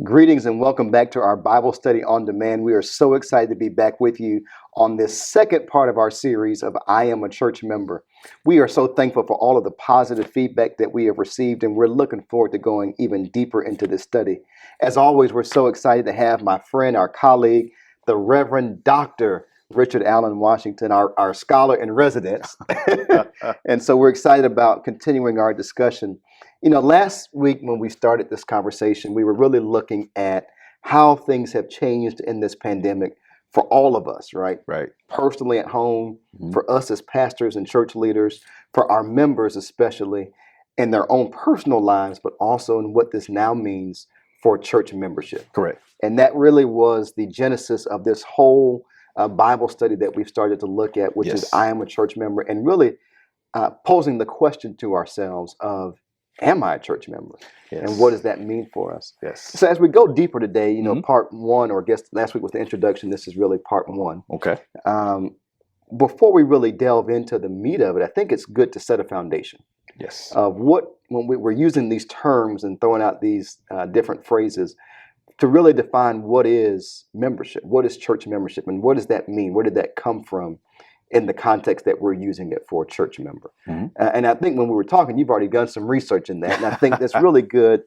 Greetings and welcome back to our Bible study on demand. We are so excited to be back with you on this second part of our series of I Am a Church Member. We are so thankful for all of the positive feedback that we have received, and we're looking forward to going even deeper into this study. As always, we're so excited to have my friend, our colleague, the Reverend Dr. Richard Allen Washington, our scholar in residence. And so we're excited about continuing our discussion. Last week when we started this conversation, we were really looking at how things have changed in this pandemic for all of us, right? Right. Personally at home, for us as pastors and church leaders, for our members especially, in their own personal lives, but also in what this now means for church membership. Correct. And that really was the genesis of this whole Bible study that we've started to look at, which is I Am a Church Member, and really posing the question to ourselves of, am I a church member? Yes. And what does that mean for us? Yes. So as we go deeper today, part one, or I guess last week was the introduction, this is really part one. Okay. Before we really delve into the meat of it, I think it's good to set a foundation. Yes. Of when we're using these terms and throwing out these different phrases, to really define what is membership, what is church membership, and what does that mean? Where did that come from in the context that we're using it for a church member? And I think when we were talking, you've already done some research in that. And I think that's really good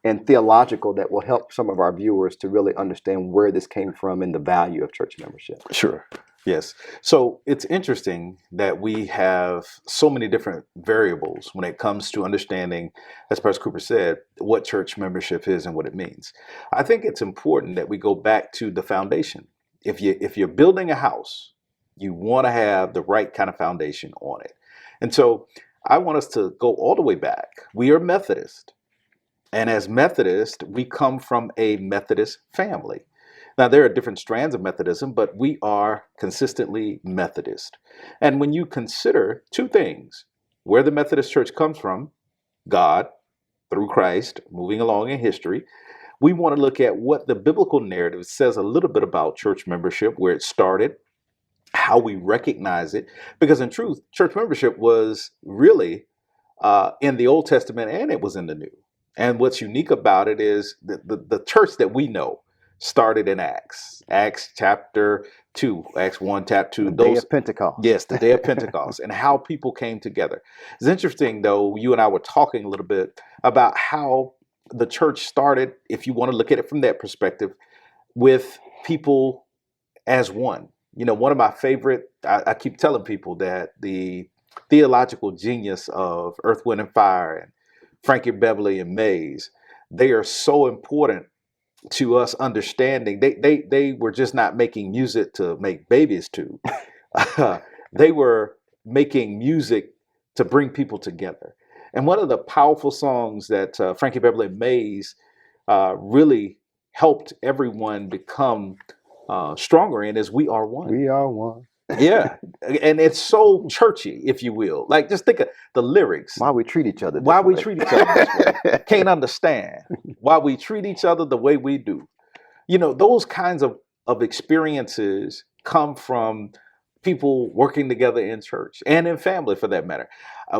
and theological that will help some of our viewers to really understand where this came from and the value of church membership. Sure. Yes. So it's interesting that we have so many different variables when it comes to understanding, as Pastor Cooper said, what church membership is and what it means. I think it's important that we go back to the foundation. If you're building a house, you want to have the right kind of foundation on it. And so I want us to go all the way back. We are Methodist. And as Methodist, we come from a Methodist family. Now, there are different strands of Methodism, but we are consistently Methodist. And when you consider two things, where the Methodist Church comes from, God, through Christ, moving along in history, we want to look at what the biblical narrative says a little bit about church membership, where it started, how we recognize it. Because in truth, church membership was really in the Old Testament and it was in the New. And what's unique about it is the church that we know started in Acts chapter 2, Acts 1, chapter 2. The day of Pentecost. Yes, the day of Pentecost, and how people came together. It's interesting, though, you and I were talking a little bit about how the church started, if you want to look at it from that perspective, with people as one. One of my favorite, I keep telling people that the theological genius of Earth, Wind, and Fire and Frankie Beverly and Mays, they are so important to us understanding. They were just not making music to make babies to. They were making music to bring people together. And one of the powerful songs that Frankie Beverly and Mays really helped everyone become stronger in is "We Are One." We are one. Yeah. And it's so churchy, if you will. Like, just think of the lyrics. Why we treat each other this Why way. we treat each other this way. Can't understand why we treat each other the way we do. Those kinds of experiences come from people working together in church and in family, for that matter.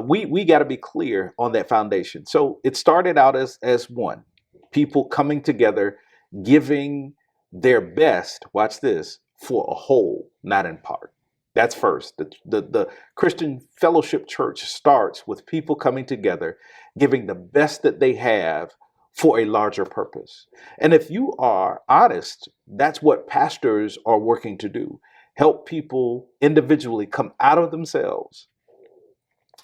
We got to be clear on that foundation. So it started out as one. People coming together, giving their best, watch this, for a whole, not in part. That's first. The Christian Fellowship Church starts with people coming together, giving the best that they have for a larger purpose. And if you are honest, that's what pastors are working to do. Help people individually come out of themselves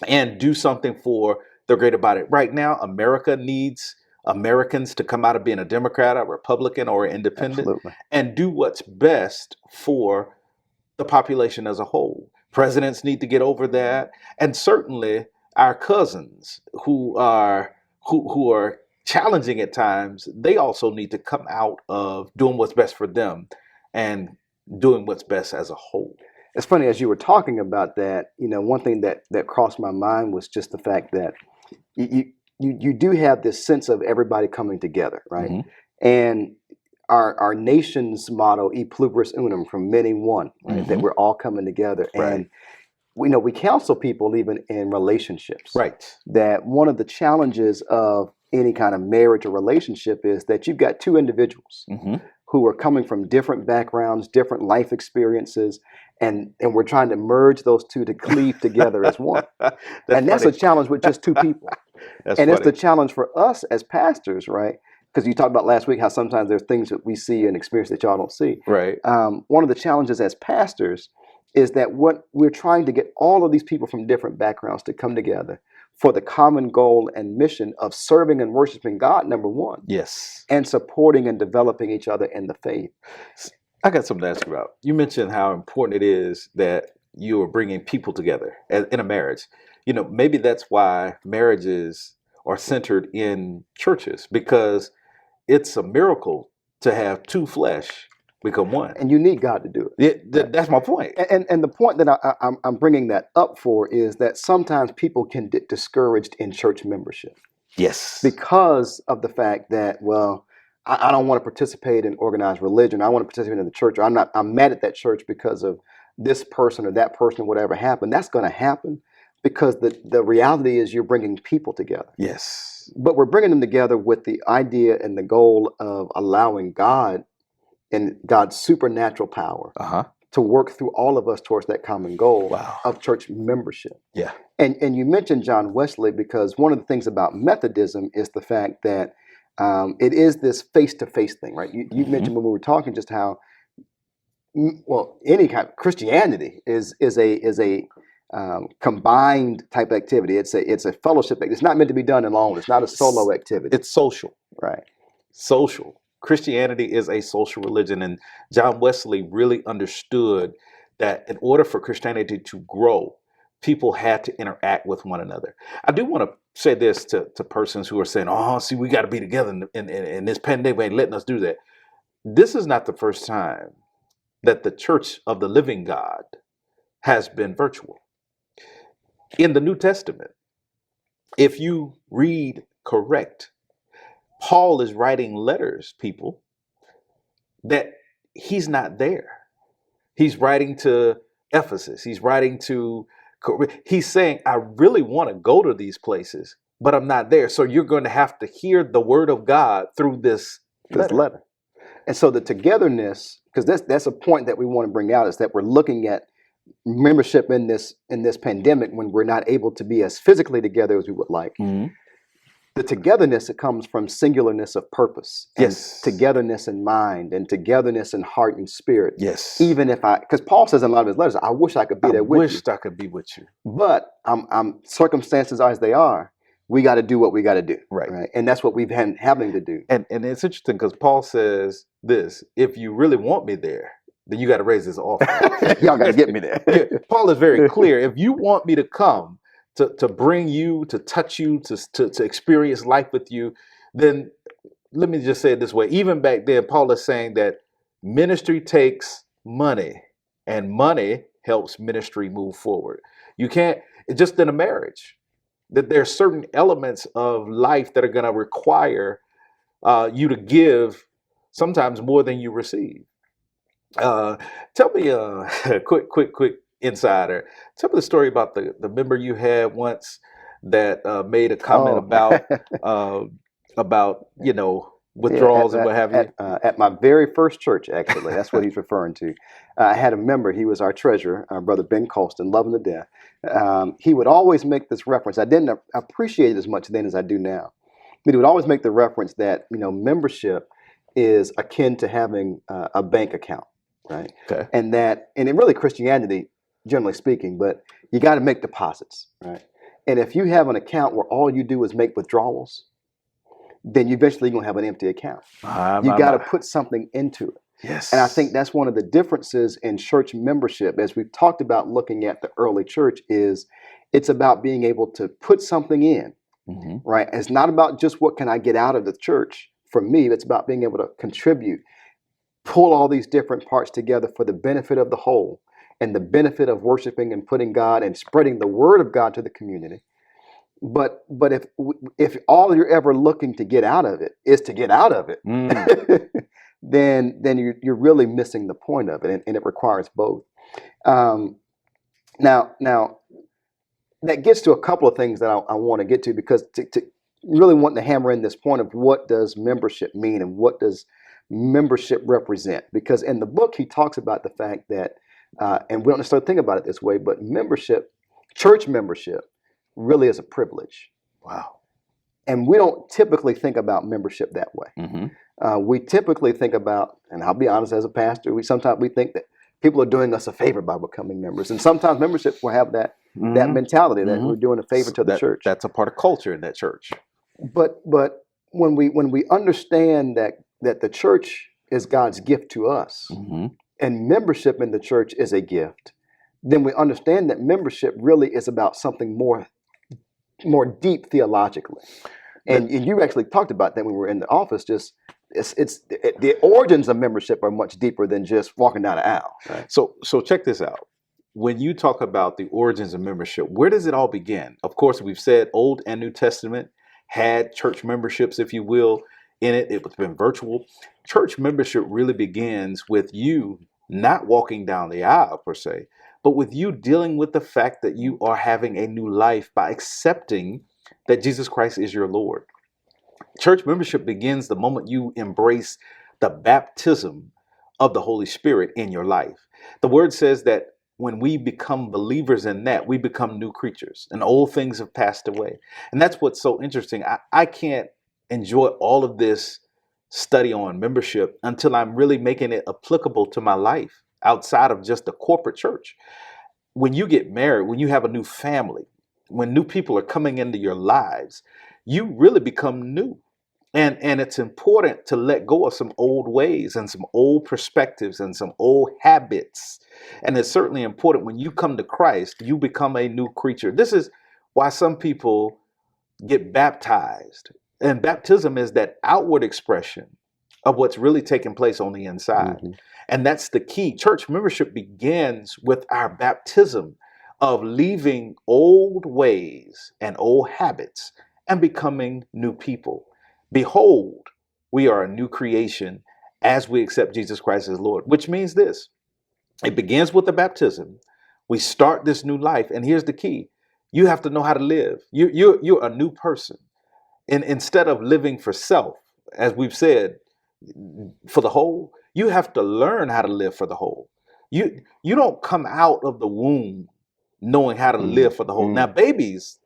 and do something for the greater body. Right now, America needs Americans to come out of being a Democrat, a Republican, or an independent. Absolutely. And do what's best for the population as a whole. Presidents need to get over that. And certainly our cousins who are challenging at times, they also need to come out of doing what's best for them and doing what's best as a whole. It's funny, as you were talking about that, one thing that crossed my mind was just the fact that you do have this sense of everybody coming together, right? Mm-hmm. And our nation's motto, E pluribus unum, from many one, right? That we're all coming together. Right. And we counsel people even in relationships. Right. That one of the challenges of any kind of marriage or relationship is that you've got two individuals Hmm. who are coming from different backgrounds, different life experiences, and we're trying to merge those two to cleave together as one. That's And that's funny. a challenge with just two people. That's And it's funny. the challenge for us as pastors, right? Because you talked about last week how sometimes there's things that we see and experience that y'all don't see. Right. One of the challenges as pastors is that what we're trying to get all of these people from different backgrounds to come together for the common goal and mission of serving and worshiping God, number one, Yes. and supporting and developing each other in the faith. I got something to ask you about. You mentioned how important it is that you are bringing people together in a marriage. Maybe that's why marriages are centered in churches, because it's a miracle to have two flesh become one. And you need God to do it. Right? That's my point. And the point that I'm bringing that up for is that sometimes people can get discouraged in church membership Yes. because of the fact that, well, I don't want to participate in organized religion. I want to participate in the church. Or I'm mad at that church because of this person or that person or whatever happened. That's going to happen because the reality is you're bringing people together. Yes. But we're bringing them together with the idea and the goal of allowing God and God's supernatural power Uh-huh. to work through all of us towards that common goal Wow. of church membership. Yeah. And you mentioned John Wesley because one of the things about Methodism is the fact that it is this face-to-face thing, right? You Mhm. mentioned when we were talking just how, well, any kind of Christianity is a combined type activity. It's a fellowship. It's not meant to be done alone. It's not a solo activity. It's social. Right. Social. Christianity is a social religion, and John Wesley really understood that in order for Christianity to grow, people had to interact with one another. I do want to say this to persons who are saying, "Oh, see, we got to be together, and this pandemic ain't letting us do that." This is not the first time that the Church of the Living God has been virtual. In the New Testament, if you read correct, Paul is writing letters, people, that he's not there. He's writing to Ephesus. He's saying, I really want to go to these places, but I'm not there. So you're going to have to hear the word of God through this letter. And so the togetherness, because that's a point that we want to bring out, is that we're looking at membership in this pandemic when we're not able to be as physically together as we would like. Mm-hmm. The togetherness that comes from singularness of purpose, and Yes, togetherness in mind, and togetherness in heart and spirit. yes. Even if because Paul says in a lot of his letters, I wish I could be there with you. I wished I could be with you. But circumstances are as they are. We got to do what we got to do. Right. And that's what we've been having to do. And it's interesting because Paul says this: if you really want me there, then you got to raise this offering. Y'all got to get me there. Yeah, Paul is very clear. If you want me to come to bring you, to touch you, to experience life with you, then let me just say it this way. Even back then, Paul is saying that ministry takes money, and money helps ministry move forward. You can't, just in a marriage, that there are certain elements of life that are going to require you to give sometimes more than you receive. Tell me a quick insider. Tell me the story about the member you had once that made a comment about withdrawals and what have you. At my very first church, actually, that's what he's referring to. I had a member. He was our treasurer, our brother Ben Colston, love him to death. He would always make this reference. I didn't appreciate it as much then as I do now. But he would always make the reference that membership is akin to having a bank account, right? Okay. And in really Christianity, generally speaking, but you got to make deposits, right? And if you have an account where all you do is make withdrawals, then you eventually going to have an empty account. You got to put something into it. Yes. And I think that's one of the differences in church membership, as we've talked about looking at the early church, is it's about being able to put something in, right? It's not about just what can I get out of the church. For me, it's about being able to contribute, pull all these different parts together for the benefit of the whole and the benefit of worshiping and putting God and spreading the word of God to the community. But if all you're ever looking to get out of it is to get out of it, then you're really missing the point of it, and it requires both. Now that gets to a couple of things that I want to get to, because really wanting to hammer in this point of what does membership mean and what does membership represent? Because in the book, he talks about the fact that, and we don't necessarily think about it this way, but membership, church membership, really is a privilege. Wow. And we don't typically think about membership that way. We typically think about, and I'll be honest, as a pastor, sometimes we think that people are doing us a favor by becoming members, and sometimes memberships will have that mentality that we're doing a favor to the church. That's a part of culture in that church. But when we understand that the church is God's gift to us, and membership in the church is a gift, then we understand that membership really is about something more deep theologically. And you actually talked about that when we were in the office. Just the origins of membership are much deeper than just walking down the aisle. Right? So check this out. When you talk about the origins of membership, where does it all begin? Of course, we've said Old and New Testament had church memberships, if you will, in it. It's been virtual. Church membership really begins with you not walking down the aisle per se, but with you dealing with the fact that you are having a new life by accepting that Jesus Christ is your Lord. Church membership begins the moment you embrace the baptism of the Holy Spirit in your life. The word says that when we become believers in that, we become new creatures and old things have passed away. And that's what's so interesting. I can't enjoy all of this study on membership until I'm really making it applicable to my life outside of just the corporate church. When you get married, when you have a new family, when new people are coming into your lives, you really become new. And it's important to let go of some old ways and some old perspectives and some old habits. And it's certainly important when you come to Christ, you become a new creature. This is why some people get baptized. And baptism is that outward expression of what's really taking place on the inside. And that's the key. Church membership begins with our baptism of leaving old ways and old habits and becoming new people. Behold, we are a new creation as we accept Jesus Christ as Lord, which means this. It begins with the baptism. We start this new life. And here's the key. You have to know how to live. You're a new person. And instead of living for self, as we've said, for the whole, you have to learn how to live for the whole. You don't come out of the womb knowing how to live for the whole. Now, babies,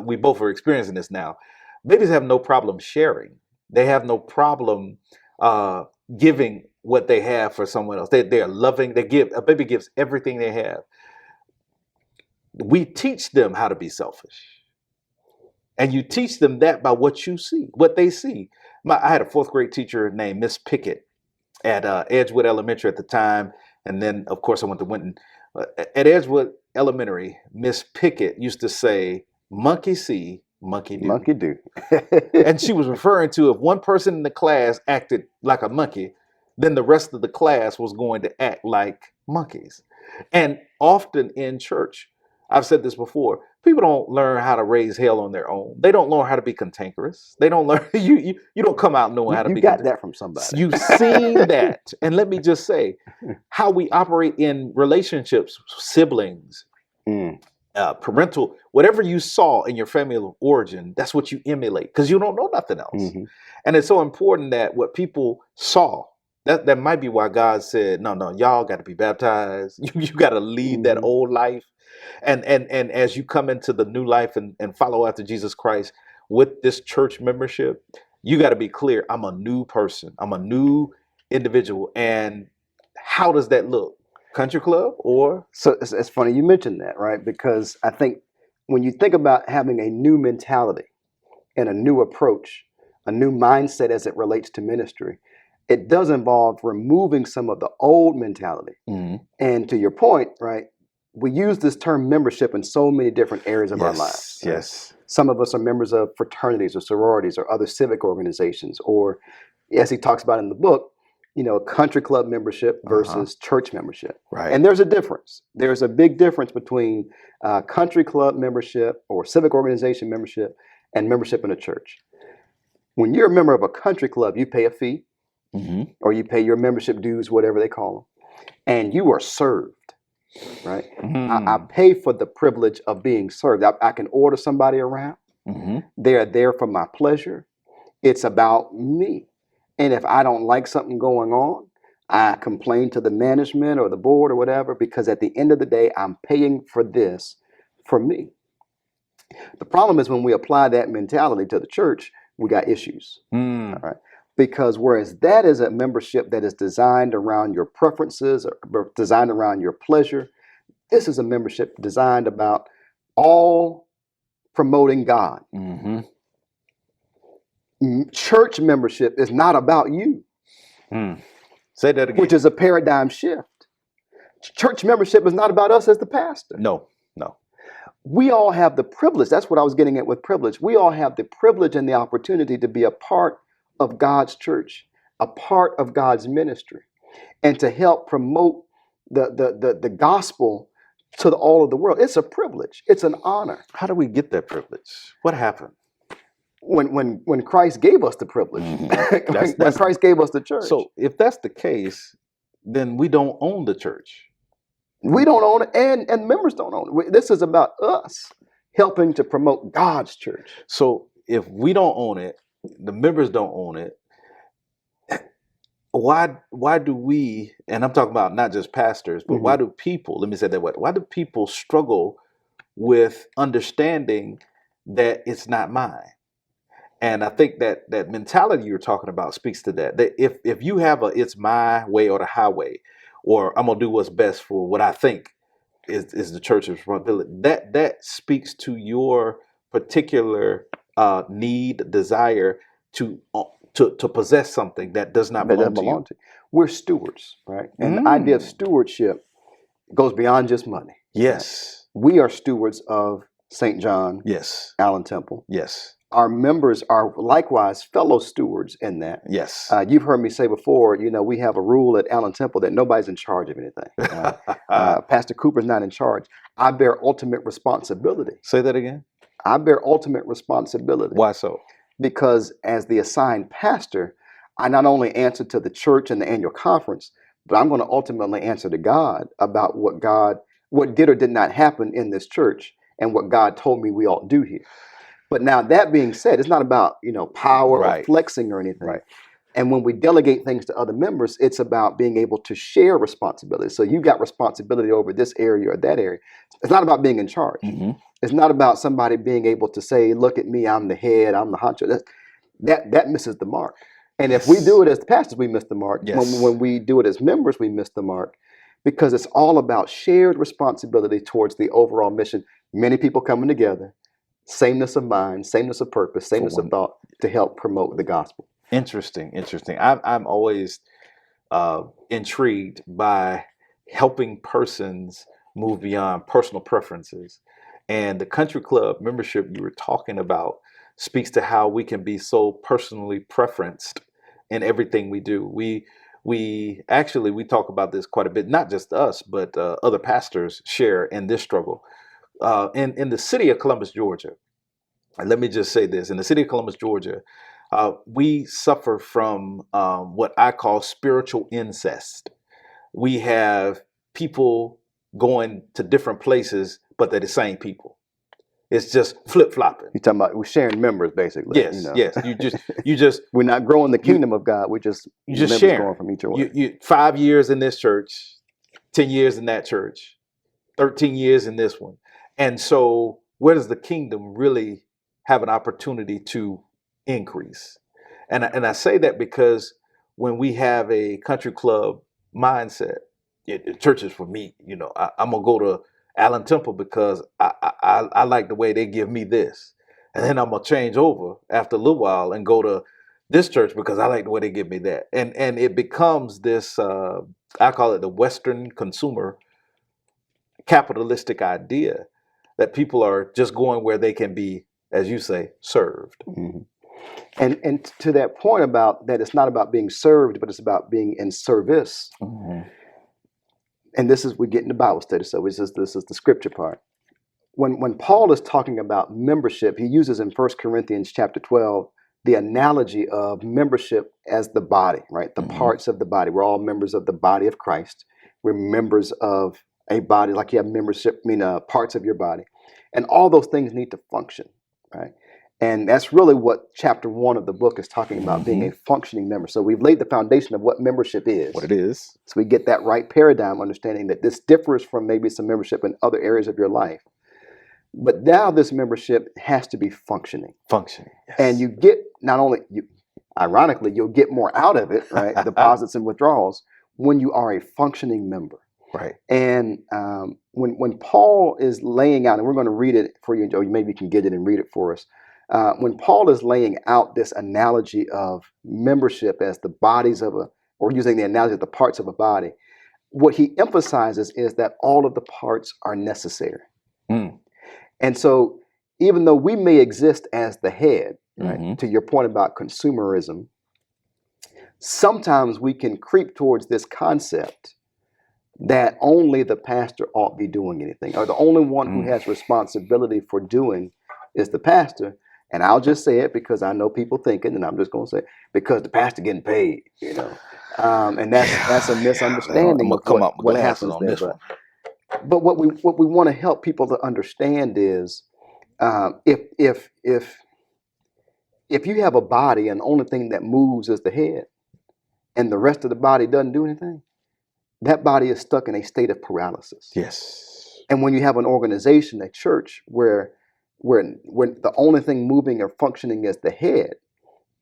we both are experiencing this now. Babies have no problem sharing. They have no problem giving what they have for someone else. They are loving. A baby gives everything they have. We teach them how to be selfish. And you teach them that by what you see, what they see. I had a fourth grade teacher named Miss Pickett at Edgewood Elementary at the time. And then, of course, I went to Winton. At Edgewood Elementary, Miss Pickett used to say, monkey see, monkey do. Monkey do. And she was referring to if one person in the class acted like a monkey, then the rest of the class was going to act like monkeys. And often in church, I've said this before, people don't learn how to raise hell on their own. They don't learn how to be cantankerous. They don't learn, you don't come out knowing how to be You got that from somebody. You've seen that. And let me just say, how we operate in relationships, siblings, parental, whatever you saw in your family of origin, that's what you emulate because you don't know nothing else. And it's so important that what people saw, that might be why God said, no, y'all got to be baptized. You got to leave that old life. And as you come into the new life and follow after Jesus Christ with this church membership, you got to be clear. I'm a new person. I'm a new individual. And how does that look? Country club or? So it's funny you mentioned that, right? Because I think when you think about having a new mentality and a new approach, a new mindset as it relates to ministry, it does involve removing some of the old mentality. And to your point, right, we use this term membership in so many different areas of our lives. Yes. Some of us are members of fraternities or sororities or other civic organizations, or as he talks about in the book, country club membership versus church membership. Right. And there's a difference. There's a big difference between country club membership or civic organization membership and membership in a church. When you're a member of a country club, you pay a fee or you pay your membership dues, whatever they call them, and you are served. Right. I pay for the privilege of being served. I can order somebody around. Mm-hmm. They are there for my pleasure. It's about me. And if I don't like something going on, I complain to the management or the board or whatever, because at the end of the day, I'm paying for this for me. The problem is when we apply that mentality to the church, we got issues. All Mm. right. Because whereas that is a membership that is designed around your preferences or designed around your pleasure, this is a membership designed about all promoting God. Mm-hmm. Church membership is not about you, Mm. Say that which again. is a paradigm shift. Church membership is not about us as the pastor. No, no. We all have the privilege. That's what I was getting at with privilege. We all have the privilege and the opportunity to be a part of God's church, a part of God's ministry, and to help promote the gospel to all of the world. It's a privilege. It's an honor. How do we get that privilege? What happened? When Christ gave us the privilege, Mm-hmm. when Christ gave us the church, So if that's the case, then we don't own the church. we don't own it, and members don't own it. This is about us helping to promote God's church. So if we don't own it, the members don't own it. Why do we, and I'm talking about not just pastors, but why do people, let me say that way, why do people struggle with understanding that it's not mine? And I think that that mentality you're talking about speaks to that. That if you have a it's my way or the highway, or I'm gonna do what's best for what I think is the church's responsibility, that speaks to your particular need, desire to possess something that does not That belong doesn't to you. belong to. We're stewards, right? And the idea of stewardship goes beyond just money. Yes. We are stewards of St. John, Yes. Allen Temple. Yes. Our members are likewise fellow stewards in that. Yes. You've heard me say before, we have a rule at Allen Temple that nobody's in charge of anything. Pastor Cooper's not in charge. I bear ultimate responsibility. Say that again. I bear ultimate responsibility. Why so? Because as the assigned pastor, I not only answer to the church and the annual conference, but I'm going to ultimately answer to God about what did or did not happen in this church and what God told me we ought to do here. But now that being said, it's not about, power or flexing or anything. Right. And when we delegate things to other members, it's about being able to share responsibility. So you got responsibility over this area or that area. It's not about being in charge. Mm-hmm. It's not about somebody being able to say, look at me, I'm the head, I'm the honcho. That misses the mark. And if we do it as pastors, we miss the mark. Yes. When we do it as members, we miss the mark, because it's all about shared responsibility towards the overall mission. Many people coming together, sameness of mind, sameness of purpose, sameness of thought to help promote the gospel. Interesting. I'm always intrigued by helping persons move beyond personal preferences. And the country club membership you were talking about speaks to how we can be so personally preferenced in everything we do. We talk about this quite a bit, not just us, but other pastors share in this struggle. In the city of Columbus, Georgia, and let me just say this, in the city of Columbus, Georgia, we suffer from what I call spiritual incest. We have people going to different places, but they're the same people. It's just flip-flopping. You're talking about we're sharing members, basically. Yes, yes. You just we're not growing the kingdom of God. We're just sharing. Going from each other. You 5 years in this church, 10 years in that church, 13 years in this one. And so where does the kingdom really have an opportunity to increase? And I say that because when we have a country club mindset, church is for me. I'm gonna go to Allen Temple because I like the way they give me this, and then I'm gonna change over after a little while and go to this church because I like the way they give me that, and it becomes this I call it the Western consumer capitalistic idea that people are just going where they can be, as you say, served. Mm-hmm. And to that point about that, it's not about being served, but it's about being in service. Mm-hmm. And we get into Bible study, so this is the scripture part. When Paul is talking about membership, he uses in 1 Corinthians chapter 12 the analogy of membership as the body, right? The parts of the body. We're all members of the body of Christ. We're members of a body, like you have parts of your body. And all those things need to function, right? And that's really what chapter 1 of the book is talking about, being Mm-hmm. a functioning member. So we've laid the foundation of what membership is. What it is. So we get that right paradigm, understanding that this differs from maybe some membership in other areas of your life. But now this membership has to be functioning. Functioning. Yes. And you get not only, ironically, you'll get more out of it, right? Deposits and withdrawals when you are a functioning member. Right. And when Paul is laying out, and we're going to read it for you, Joe, maybe you can get it and read it for us. When Paul is laying out this analogy of membership as the bodies of or using the analogy of the parts of a body, what he emphasizes is that all of the parts are necessary. Mm. And so even though we may exist as the head, right, Mm-hmm. to your point about consumerism, sometimes we can creep towards this concept that only the pastor ought be doing anything, or the only one who has responsibility for doing is the pastor. And I'll just say it because I know people thinking, and I'm just going to say it, because the pastor getting paid, and that's a misunderstanding I'm gonna of come out my what glasses happens on there. this one. But what we want to help people to understand is if you have a body and the only thing that moves is the head, and the rest of the body doesn't do anything, that body is stuck in a state of paralysis. Yes. And when you have an organization, a church, where the only thing moving or functioning is the head,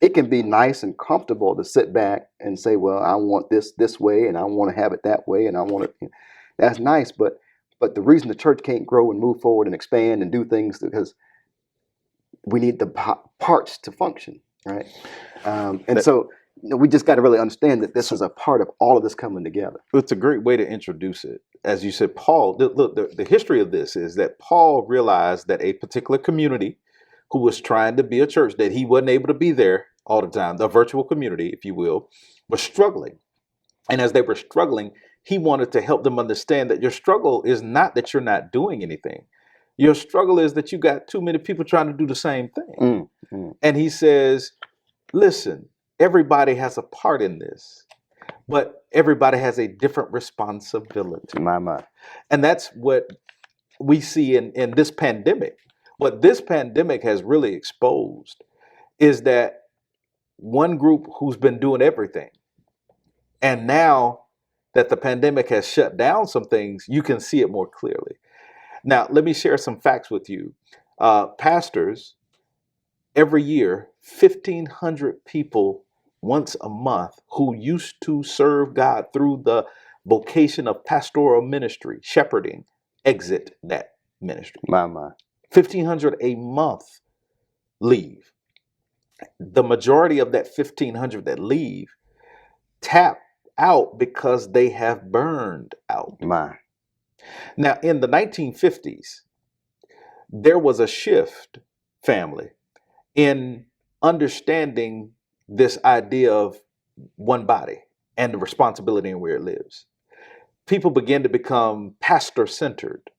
it can be nice and comfortable to sit back and say, well, I want this way, and I want to have it that way, and I want it. That's nice, but the reason the church can't grow and move forward and expand and do things is because we need the parts to function, right? So we just got to really understand that this is a part of all of this coming together. It's a great way to introduce it. As you said, Paul, the history of this is that Paul realized that a particular community who was trying to be a church, that he wasn't able to be there all the time, the virtual community, if you will, was struggling. And as they were struggling, he wanted to help them understand that your struggle is not that you're not doing anything. Your struggle is that you got too many people trying to do the same thing. And he says, listen, everybody has a part in this, but everybody has a different responsibility. My. And that's what we see in this pandemic. What this pandemic has really exposed is that one group who's been doing everything, and now that the pandemic has shut down some things, you can see it more clearly. Now, let me share some facts with you. Pastors, every year, 1,500 people once a month who used to serve God through the vocation of pastoral ministry, shepherding, exit that ministry. My. 1,500 a month leave. The majority of that 1,500 that leave tap out because they have burned out. My. Now, in the 1950s, there was a shift, family, in understanding this idea of one body and the responsibility and where it lives. People began to become pastor-centered,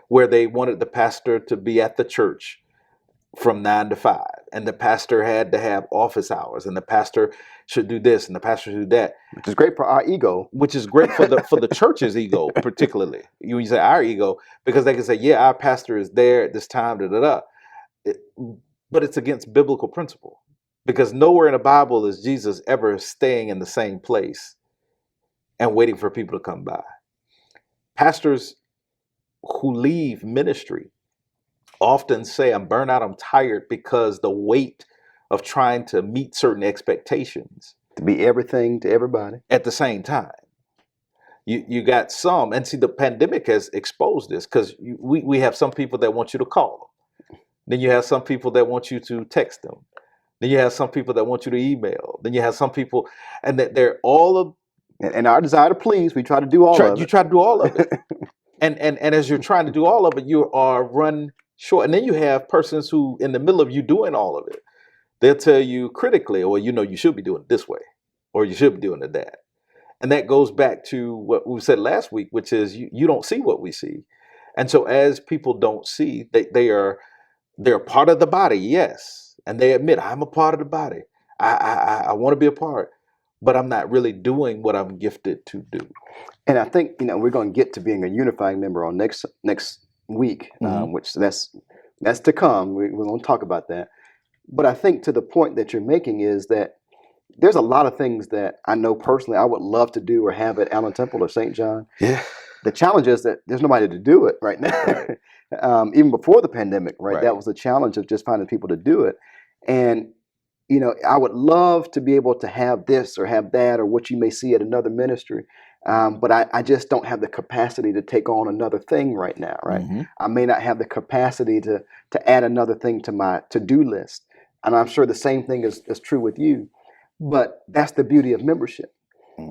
where they wanted the pastor to be at the church from 9 to 5, and the pastor had to have office hours, and the pastor should do this, and the pastor should do that. Which is great for our ego. Which is great for the church's ego, particularly. You say our ego, because they can say, yeah, our pastor is there at this time, but it's against biblical principle, because nowhere in the Bible is Jesus ever staying in the same place and waiting for people to come by. Pastors who leave ministry often say, I'm burnt out, I'm tired, because the weight of trying to meet certain expectations. To be everything to everybody. At the same time. You got some, and see, the pandemic has exposed this, because we have some people that want you to call them. Then you have some people that want you to text them. Then you have some people that want you to email. Then you have some people, and that they're all of... And our desire to please, we try to do all of it. You try to do all of it. and as you're trying to do all of it, you are run short. And then you have persons who, in the middle of you doing all of it, they'll tell you critically, or you should be doing it this way, or you should be doing it that. And that goes back to what we said last week, which is you don't see what we see. And so as people don't see, they're part of the body, yes. And they admit, I'm a part of the body. I want to be a part, but I'm not really doing what I'm gifted to do. And I think, we're going to get to being a unifying member on next week, which that's to come. We're going to talk about that. But I think to the point that you're making is that there's a lot of things that I know personally I would love to do or have at Allen Temple or St. John. Yeah. The challenge is that there's nobody to do it right now. Right. Even before the pandemic, right? That Right. was the challenge of just finding people to do it. And I would love to be able to have this or have that or what you may see at another ministry. But I just don't have the capacity to take on another thing right now, right? Mm-hmm. I may not have the capacity to add another thing to my to-do list. And I'm sure the same thing is true with you. But that's the beauty of membership,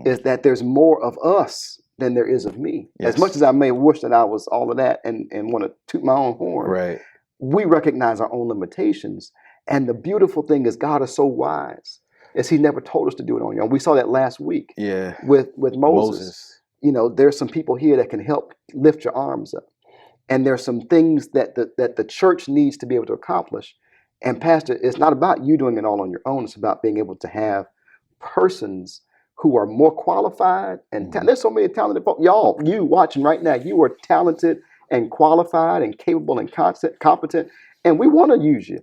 is that there's more of us than there is of me. Yes. As much as I may wish that I was all of that and want to toot my own horn, Right. we recognize our own limitations. And the beautiful thing is God is so wise, is he never told us to do it on your own. We saw that last week Yeah. with Moses. There's some people here that can help lift your arms up. And there's some things that the church needs to be able to accomplish. And Pastor, it's not about you doing it all on your own. It's about being able to have persons who are more qualified and there's so many talented folks. Y'all, you watching right now, you are talented and qualified and capable and competent, and we want to use you.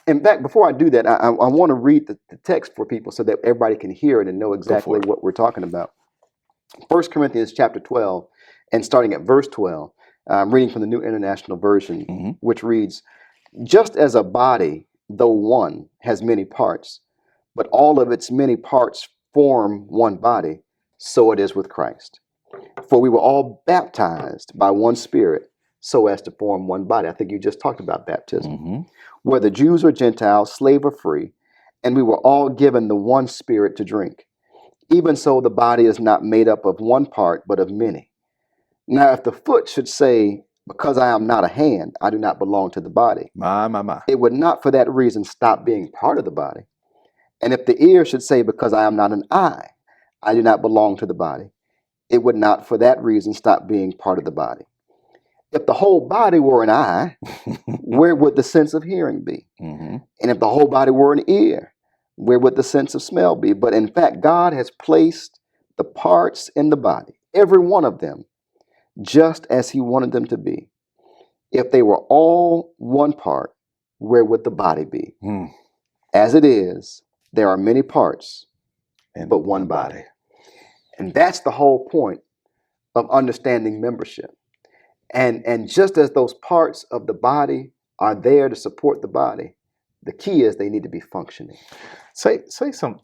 In fact, before I do that, I want to read the text for people so that everybody can hear it and know exactly what we're talking about. 1 Corinthians chapter 12, and starting at verse 12, I'm reading from the New International Version, which reads, "Just as a body, though one, has many parts, but all of its many parts form one body, so it is with Christ. For we were all baptized by one Spirit, so as to form one body." I think you just talked about baptism. "Whether Jews or Gentiles, slave or free, and we were all given the one Spirit to drink. Even so, the body is not made up of one part, but of many. Now, if the foot should say, 'Because I am not a hand, I do not belong to the body,' My. it would not for that reason stop being part of the body. And if the ear should say, 'Because I am not an eye, I do not belong to the body,' it would not for that reason stop being part of the body. If the whole body were an eye, where would the sense of hearing be? And if the whole body were an ear, where would the sense of smell be? But in fact, God has placed the parts in the body, every one of them, just as he wanted them to be. If they were all one part, where would the body be? As it is, there are many parts, but one body." And that's the whole point of understanding membership. And just as those parts of the body are there to support the body, the key is they need to be functioning. Say some,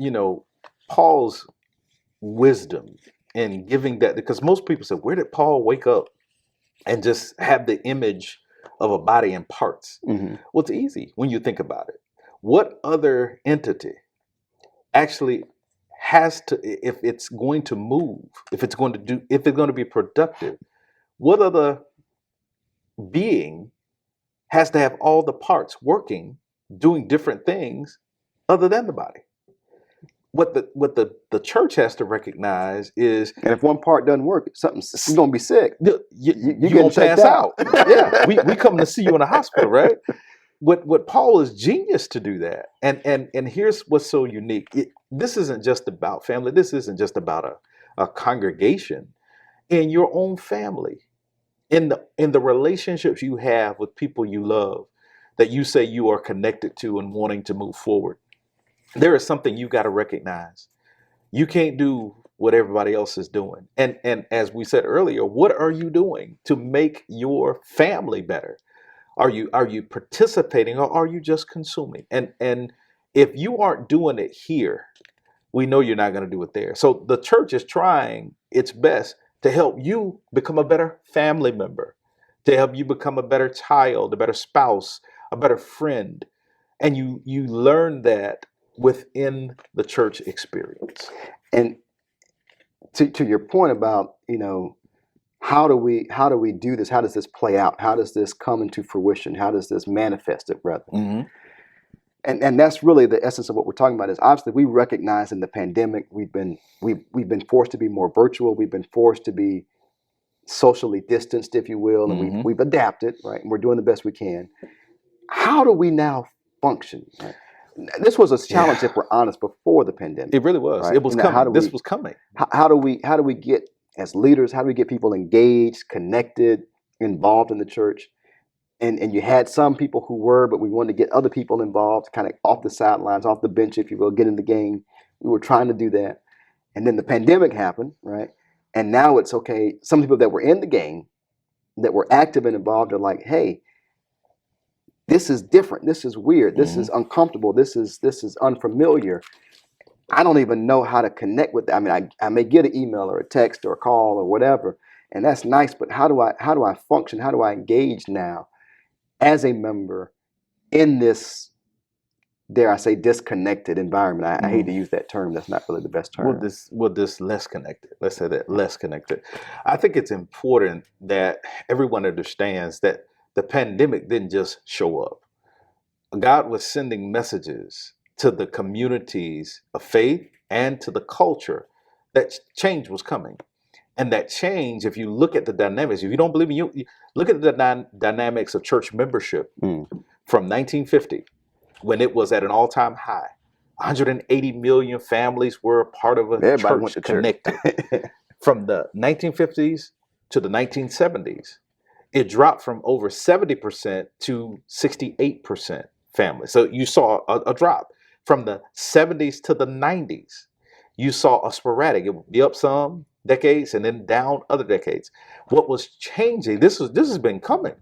Paul's wisdom in giving that, because most people say, where did Paul wake up and just have the image of a body in parts? Well, it's easy when you think about it. What other entity actually has to, if it's going to move, if it's going to be productive, what other being has to have all the parts working, doing different things other than the body? What the church has to recognize is, and if one part doesn't work, you're gonna be sick. You gonna pass out. Yeah, we come to see you in the hospital, right? What Paul is genius to do that, and here's what's so unique. This isn't just about family. This isn't just about a congregation. In your own family, in the relationships you have with people you love, that you say you are connected to and wanting to move forward, there is something you got to recognize. You can't do what everybody else is doing. And as we said earlier, what are you doing to make your family better? Are you participating, or are you just consuming? And if you aren't doing it here, we know you're not going to do it there. So the church is trying its best to help you become a better family member, to help you become a better child, a better spouse, a better friend. And you learn that within the church experience. And to your point about, how do we do this? How does this play out? How does this come into fruition? How does this manifest it, rather? And that's really the essence of what we're talking about. Is obviously we recognize in the pandemic we've been forced to be more virtual. We've been forced to be socially distanced, if you will, and we've adapted, right? And we're doing the best we can. How do we now function? Right? This was a challenge, if we're honest, before the pandemic. It really was. Right? It was coming. This was coming. How do we get, as leaders, how do we get people engaged, connected, involved in the church? and you had some people who were, but we wanted to get other people involved, kind of off the sidelines, off the bench, if you will, get in the game. We were trying to do that. And then the pandemic happened, right? And now it's okay. Some people that were in the game, that were active and involved, are like, hey, this is different. This is weird. This is uncomfortable. This is unfamiliar. I don't even know how to connect with that. I mean, I may get an email or a text or a call or whatever, and that's nice. But how do I function? How do I engage now as a member in this, dare I say, disconnected environment? I hate to use that term. That's not really the best term. This less connected. Let's say that, less connected. I think it's important that everyone understands that the pandemic didn't just show up. God was sending messages to the communities of faith and to the culture that change was coming. And that change, if you look at the dynamics, if you don't believe me, you look at the dynamics of church membership from 1950, when it was at an all-time high. 180 million families were a part of a Everybody went church to connected. From the 1950s to the 1970s, it dropped from over 70% to 68% family. So you saw a drop. From the 70s to the 90s, you saw a sporadic. It would be up some decades and then down other decades. What was changing, this has been coming.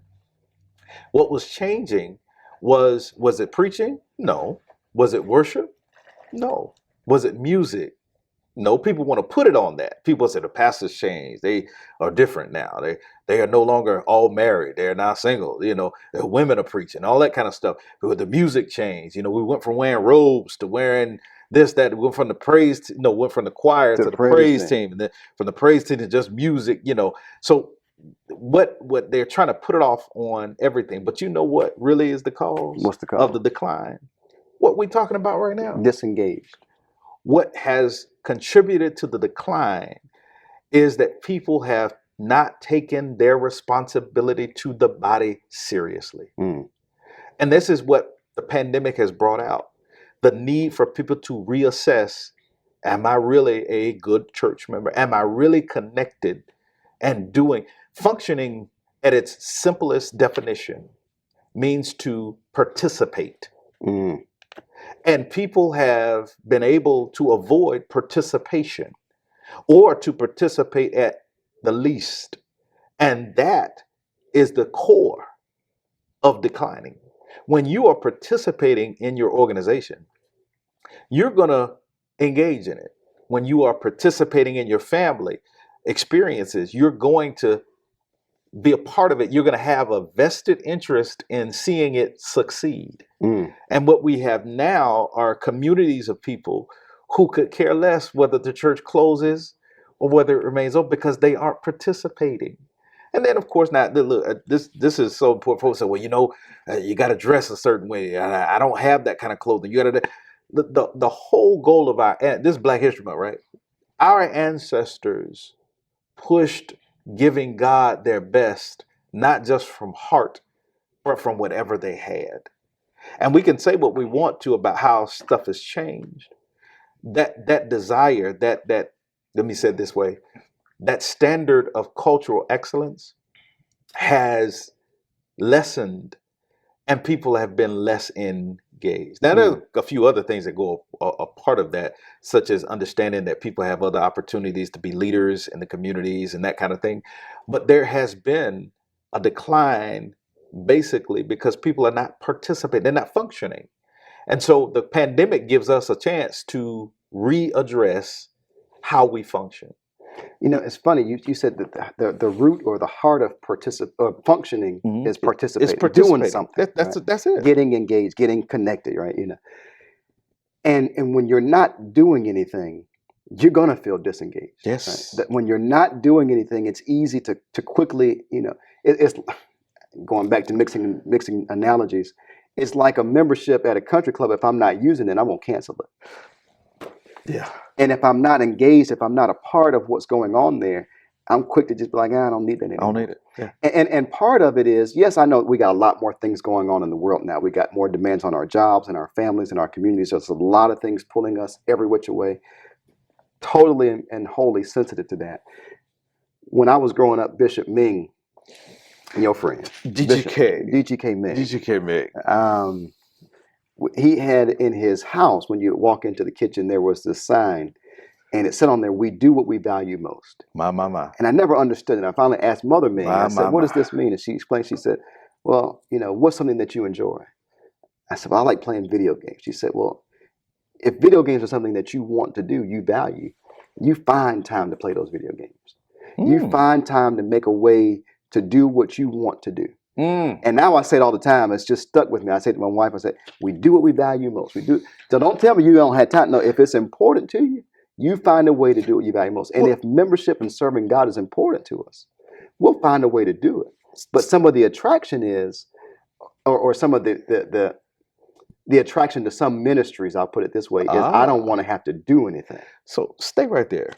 What was changing was it preaching? No. Was it worship? No. Was it music? No. People want to put it on that. People say the pastors changed. They are different now. They are no longer all married. They're now single. You know, the women are preaching, all that kind of stuff. But the music changed. You know, we went from wearing robes to wearing this, that. We went from the praise, went from the choir to the praise team, and then from the praise team to just music. You know, so what they're trying to put it off on everything. But you know what really is the cause? What's the cause of the decline? What we're talking about right now. Disengaged. What has contributed to the decline is that people have not taken their responsibility to the body seriously. And this is what the pandemic has brought out. The need for people to reassess, am I really a good church member? Am I really connected and functioning at its simplest definition means to participate. And people have been able to avoid participation or to participate at the least. And that is the core of declining. When you are participating in your organization, you're going to engage in it. When you are participating in your family experiences, you're going to be a part of it. You're going to have a vested interest in seeing it succeed. And what we have now are communities of people who could care less whether the church closes or whether it remains open because they aren't participating. And then, of course, now look, this is so important. Folks say, well, you got to dress a certain way. I don't have that kind of clothing. You got to. The whole goal of this is Black History Month, right? Our ancestors pushed giving God their best, not just from heart, but from whatever they had. And we can say what we want to about how stuff has changed. That desire, that let me say it this way, that standard of cultural excellence has lessened and people have been less engaged. Now, there's a few other things that go a part of that, such as understanding that people have other opportunities to be leaders in the communities and that kind of thing. But there has been a decline basically because people are not participating, they're not functioning. And so the pandemic gives us a chance to readdress how we function. It's funny. You said that the root or the heart of functioning is participating. It's participating. Doing something. That's it. Getting engaged, getting connected, right? And when you're not doing anything, you're gonna feel disengaged. Yes. Right? That when you're not doing anything, it's easy to quickly, it's going back to mixing analogies. It's like a membership at a country club. If I'm not using it, I won't cancel it. Yeah. And if I'm not engaged, if I'm not a part of what's going on there, I'm quick to just be like, I don't need that anymore. I don't need it. Yeah. And part of it is, yes, I know we got a lot more things going on in the world now. We got more demands on our jobs and our families and our communities. There's a lot of things pulling us every which way. Totally and wholly sensitive to that. When I was growing up, Bishop Ming Your friend, Bishop DGK. DGK Meg. DGK Meg. Um, he had in his house, when you walk into the kitchen, there was this sign, and it said on there, "We do what we value most." My. And I never understood it. I finally asked Mother Meg. I said, "What My. does this mean?" And she explained. She said, "Well, what's something that you enjoy?" I said, "Well, I like playing video games." She said, "Well, if video games are something that you want to do, you value, you find time to play those video games. You find time to make a way to do what you want to do." And now I say it all the time. It's just stuck with me. I say to my wife, I say, "We do what we value most. We do." So don't tell me you don't have time. No, if it's important to you, you find a way to do what you value most. And if membership and serving God is important to us, we'll find a way to do it. But some of the attraction is, or some of the attraction to some ministries, I'll put it this way, is I don't want to have to do anything. So stay right there.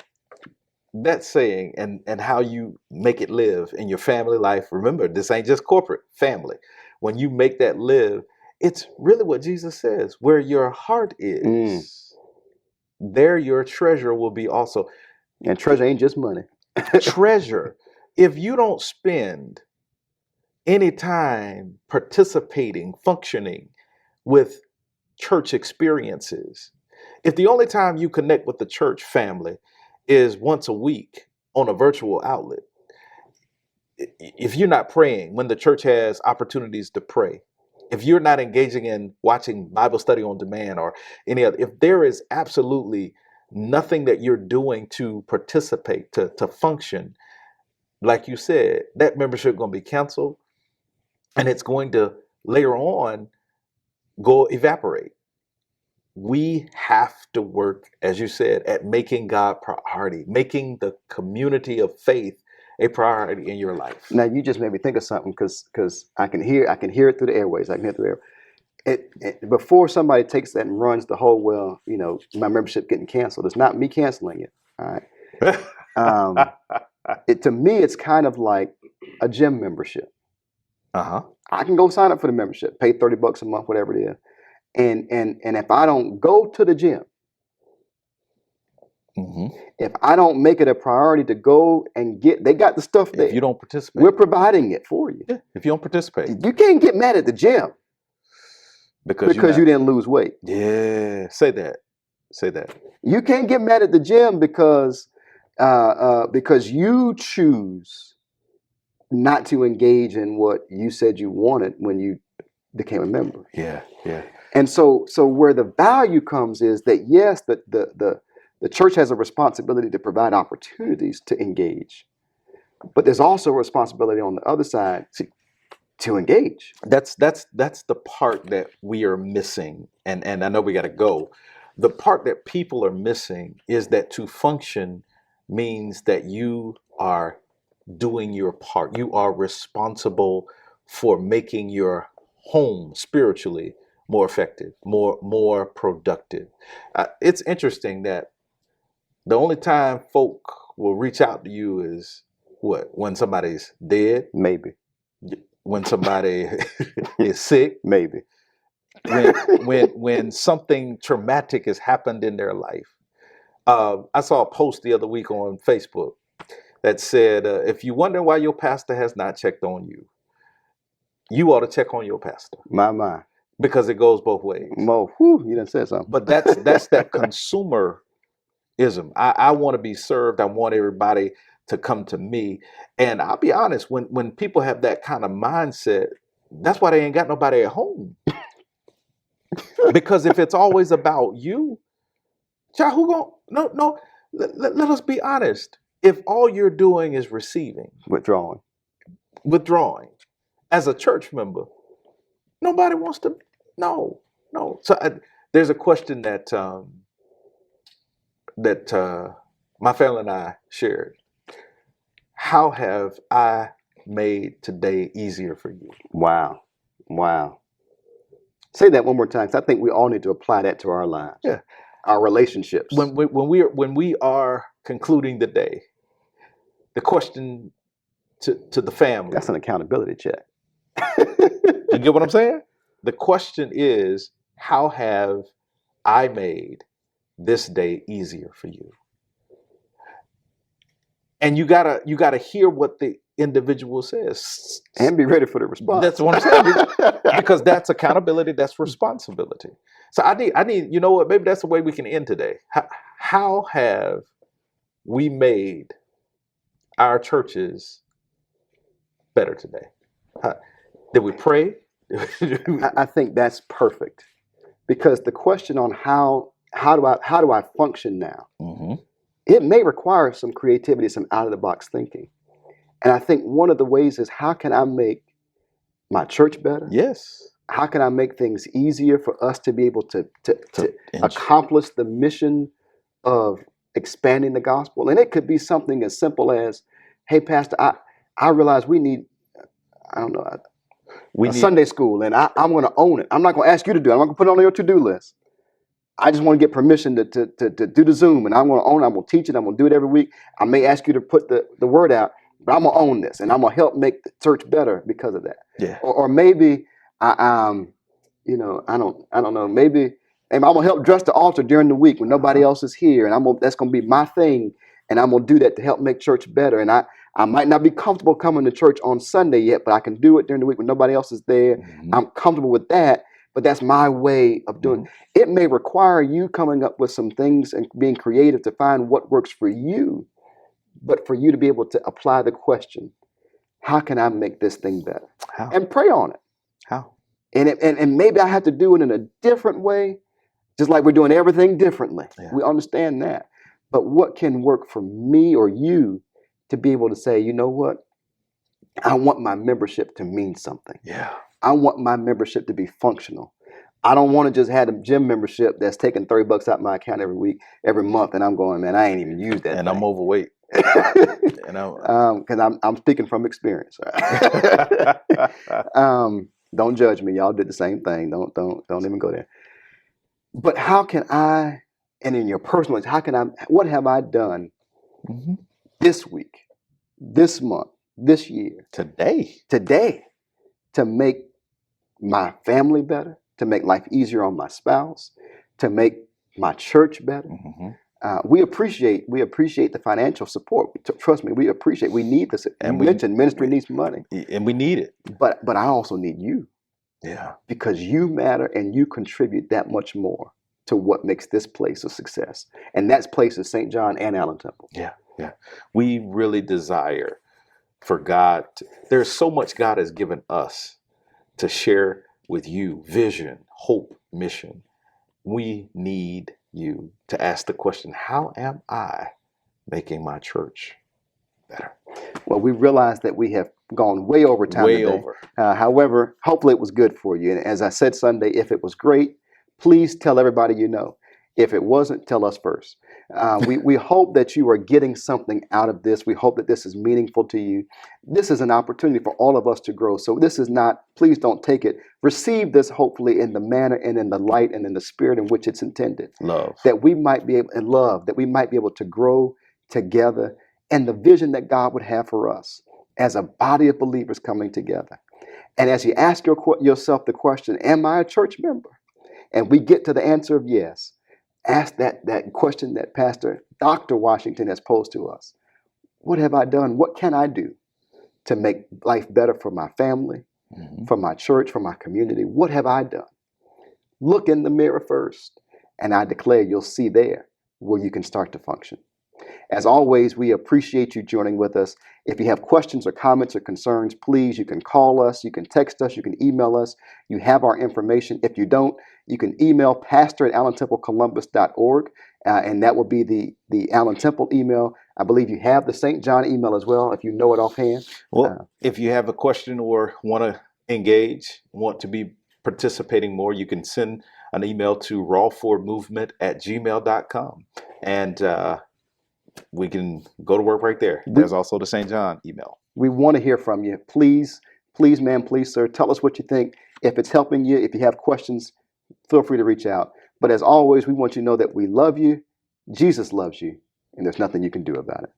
That saying and how you make it live in your family life. Remember, this ain't just corporate, family. When you make that live, it's really what Jesus says. Where your heart is, there your treasure will be also. And treasure ain't just money. Treasure. If you don't spend any time participating, functioning with church experiences, if the only time you connect with the church family is once a week on a virtual outlet, if you're not praying when the church has opportunities to pray, if you're not engaging in watching Bible study on demand or any other, if there is absolutely nothing that you're doing to participate, to function, like you said, that membership is going to be canceled, and it's going to later on go evaporate. We have to work, as you said, at making God priority, making the community of faith a priority in your life. Now you just made me think of something because I can hear it through the airways. I can hear it through the air. Before somebody takes that and runs the whole, well, my membership getting canceled. It's not me canceling it. All right. To me, it's kind of like a gym membership. I can go sign up for the membership, pay $30 a month, whatever it is. And if I don't go to the gym, if I don't make it a priority to go and they got the stuff there. If you don't participate, we're providing it for you. Yeah, if you don't participate, you can't get mad at the gym because you didn't lose weight. Yeah, say that. You can't get mad at the gym because you choose not to engage in what you said you wanted when you became a member. Yeah. And so where the value comes is that yes, the church has a responsibility to provide opportunities to engage, but there's also a responsibility on the other side to engage. That's the part that we are missing, and I know we got to go. The part that people are missing is that to function means that you are doing your part. You are responsible for making your home spiritually more effective, more productive. It's interesting that the only time folk will reach out to you is what? When somebody's dead? Maybe. When somebody is sick? Maybe. When something traumatic has happened in their life. I saw a post the other week on Facebook that said, if you wonder why your pastor has not checked on you, you ought to check on your pastor. My. Because it goes both ways. You done said something. But that's that consumerism. I want to be served. I want everybody to come to me. And I'll be honest, when people have that kind of mindset, that's why they ain't got nobody at home. Because if it's always about you, child, who gon' no, let us be honest. If all you're doing is receiving, withdrawing, as a church member, nobody wants to. No. So there's a question that my family and I shared. How have I made today easier for you? Wow. Say that one more time, because I think we all need to apply that to our lives. Yeah. Our relationships. When we are concluding the day, the question to the family. That's an accountability check. You get what I'm saying? The question is, how have I made this day easier for you? And you gotta hear what individual says. And be ready for the response. That's what I'm saying. Because that's accountability, that's responsibility. So I need, you know what, maybe that's the way we can end today. How have we made our churches better today? Did we pray? I think that's perfect, because the question on how do I function now, Mm-hmm. it may require some creativity, some out of the box thinking. And I think one of the ways is, how can I make my church better? Yes. How can I make things easier for us to be able to accomplish the mission of expanding the gospel? And it could be something as simple as, hey, Pastor, I realize we need, I don't know, a Sunday school, and I'm going to own it. I'm not going to ask you to do it. I'm not going to put it on your to-do list. I just want to get permission to do the Zoom, and I'm going to own it. I'm going to teach it. I'm going to do it every week. I may ask you to put the word out, but I'm going to own this, and I'm going to help make the church better because of that. Yeah. Or maybe I don't know. Maybe I'm going to help dress the altar during the week when nobody else is here, and that's going to be my thing, and I'm going to do that to help make church better. And I might not be comfortable coming to church on Sunday yet, but I can do it during the week when nobody else is there. Mm-hmm. I'm comfortable with that, but that's my way of doing it. It may require you coming up with some things and being creative to find what works for you, but for you to be able to apply the question, how can I make this thing better? How? And pray on it. How? And maybe I have to do it in a different way, just like we're doing everything differently. Yeah. We understand that. But what can work for me or you to be able to say, you know what? I want my membership to mean something. Yeah. I want my membership to be functional. I don't want to just have a gym membership that's taking $30 out my account every month, and I'm going, man, I ain't even used that. And thing. I'm overweight. And because I'm speaking from experience. Don't judge me. Y'all did the same thing. Don't even go there. But how can I, and in your personal life, what have I done mm-hmm. this week, this month, this year, today, to make my family better, to make life easier on my spouse, to make my church better? Mm-hmm. We appreciate the financial support. Trust me, we need this. And ministry needs money, and we need it. But I also need you. Yeah, because you matter and you contribute that much more to what makes this place a success. And that place is St. John and Allen Temple. Yeah. We really desire for God. There's so much God has given us to share with you: vision, hope, mission. We need you to ask the question, how am I making my church better? Well, we realize that we have gone way over time today. Over. However, hopefully it was good for you. And as I said Sunday, if it was great, please tell everybody you know. If it wasn't, tell us first. We hope that you are getting something out of this. We hope that this is meaningful to you. This is an opportunity for all of us to grow. So this is not, please don't take it. Receive this hopefully in the manner and in the light and in the spirit in which it's intended. Love. That we might be able, and love, that we might be able to grow together, and the vision that God would have for us as a body of believers coming together. And as you ask yourself the question, am I a church member? And we get to the answer of yes. Ask that question that Pastor Dr. Washington has posed to us. What have I done? What can I do to make life better for my family, mm-hmm. for my church, for my community? What have I done? Look in the mirror first, and I declare you'll see there where you can start to function. As always, we appreciate you joining with us. If you have questions or comments or concerns, please, you can call us, you can text us, you can email us. You have our information. If you don't, you can email pastor@allentemplecolumbus.org, and that will be the Allen Temple email. I believe you have the St. John email as well, if you know it offhand. Well, if you have a question or want to engage, want to be participating more, you can send an email to rawfordmovement@gmail.com. And we can go to work right there. There's also the St. John email. We want to hear from you. Please, ma'am, please, sir, tell us what you think. If it's helping you, if you have questions, feel free to reach out. But as always, we want you to know that we love you, Jesus loves you, and there's nothing you can do about it.